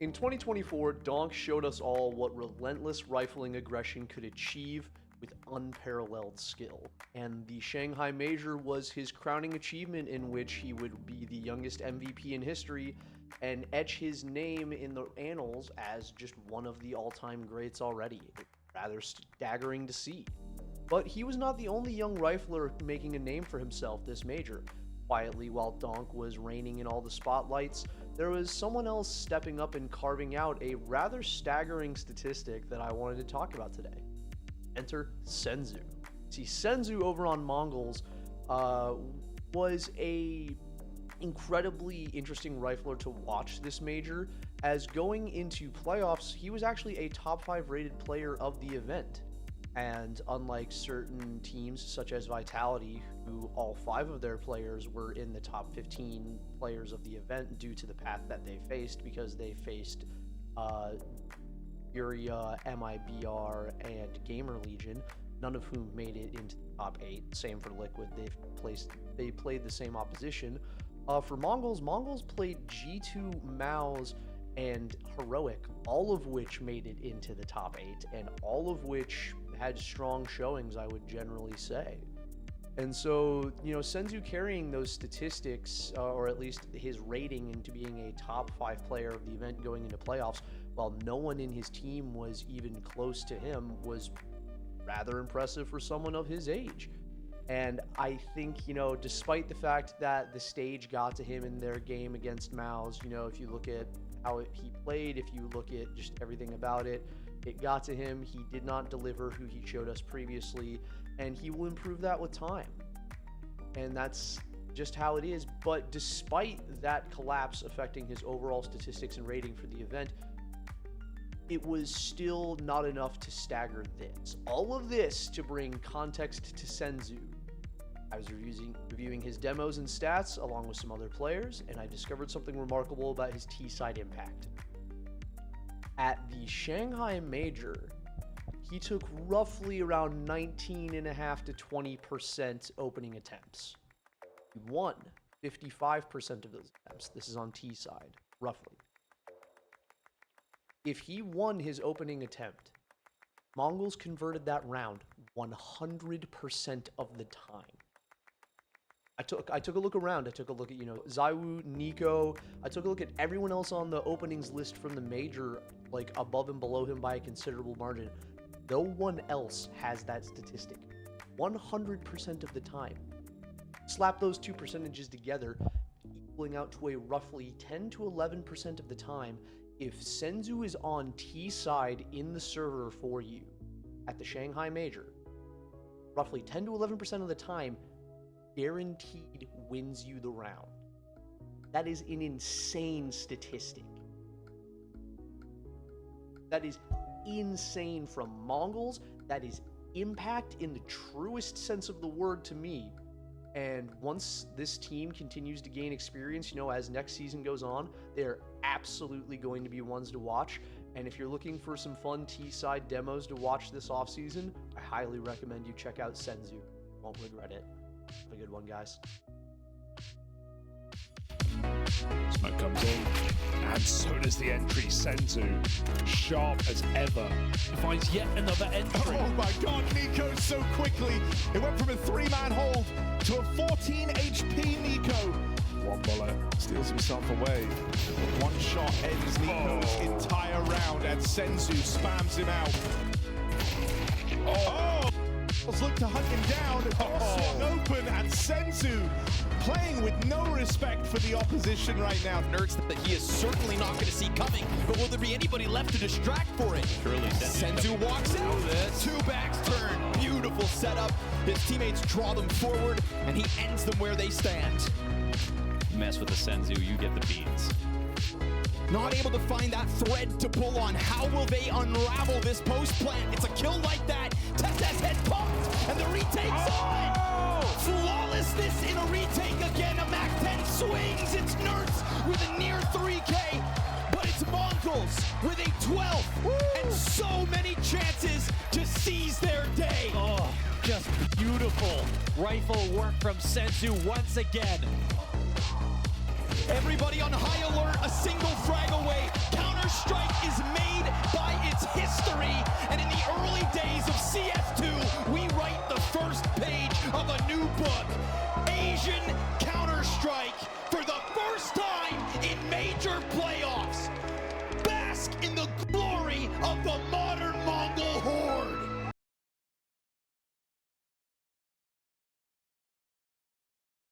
In 2024, Donk showed us all what relentless rifling aggression could achieve with unparalleled skill, and the Shanghai Major was his crowning achievement, in which he would be the youngest MVP in history and etch his name in the annals as just one of the all-time greats already. Rather staggering to see. But he was not the only young rifler making a name for himself this major. Quietly, while Donk was reigning in all the spotlights, there was someone else stepping up and carving out a rather staggering statistic that I wanted to talk about today. Enter Senzu. See, Senzu over on Mongolz was a incredibly interesting rifler to watch this major, as going into playoffs, he was actually a top 5 rated player of the event. And unlike certain teams such as Vitality, who all 5 of their players were in the top 15 players of the event due to the path that they faced, because they faced Furia, MIBR, and Gamer Legion, none of whom made it into the top 8. Same for Liquid, they played the same opposition. For Mongolz played G2, Mouse, and Heroic, all of which made it into the top 8, and all of which had strong showings, I would generally say. And so, Senzu carrying those statistics, or at least his rating into being a top 5 player of the event going into playoffs, while no one in his team was even close to him, was rather impressive for someone of his age. And I think, despite the fact that the stage got to him in their game against Mouse, if you look at how he played, if you look at just everything about it, it got to him. He did not deliver who he showed us previously, and he will improve that with time. And that's just how it is. But despite that collapse affecting his overall statistics and rating for the event, it was still not enough to stagger this. All of this to bring context to Senzu. I was reviewing his demos and stats along with some other players, and I discovered something remarkable about his T-side impact. At the Shanghai Major, he took roughly around 19.5% to 20% opening attempts. He won 55% of those attempts. This is on T-side, roughly. If he won his opening attempt, Mongolz converted that round 100% of the time. I took a look around. I took a look at, Zywoo, Nico. I took a look at everyone else on the openings list from the major, like above and below him by a considerable margin. No one else has that statistic. 100% of the time. Slap those two percentages together, equaling out to a roughly 10 to 11% of the time. If Senzu is on T side in the server for you at the Shanghai Major, roughly 10 to 11% of the time, guaranteed wins you the round. That is an insane statistic. That is insane from Mongolz. That is impact in the truest sense of the word to me. And once this team continues to gain experience, as next season goes on, they're absolutely going to be ones to watch. And if you're looking for some fun T-side demos to watch this offseason, I highly recommend you check out Senzu. Won't regret it. Have a good one, guys. Smoke comes in, and so does the entry. Senzu, sharp as ever. He finds yet another entry. Oh my god, Nico so quickly. It went from a 3-man hold to a 14 HP Nico. One bullet. Steals himself away. One shot ends Nico's entire round, and Senzu spams him out. Oh! Let's look to hunt him down. Swung open, and Senzu playing with no respect for the opposition right now. Nerds that he is certainly not going to see coming, but will there be anybody left to distract for it? Surely Senzu walks out. Two backs turn. Beautiful setup. His teammates draw them forward, and he ends them where they stand. Mess with the Senzu, you get the beans. Not able to find that thread to pull on. How will they unravel this post plant? It's a kill like that. Tessa's head popped, and the retake's on. Flawlessness in a retake again. A Mac 10 swings. It's Nerds with a near 3K, but it's Mongolz with a 12. And so many chances to seize their day. Oh, just beautiful rifle work from Senzu once again. Everybody on high alert, a single frag away. Counter first strike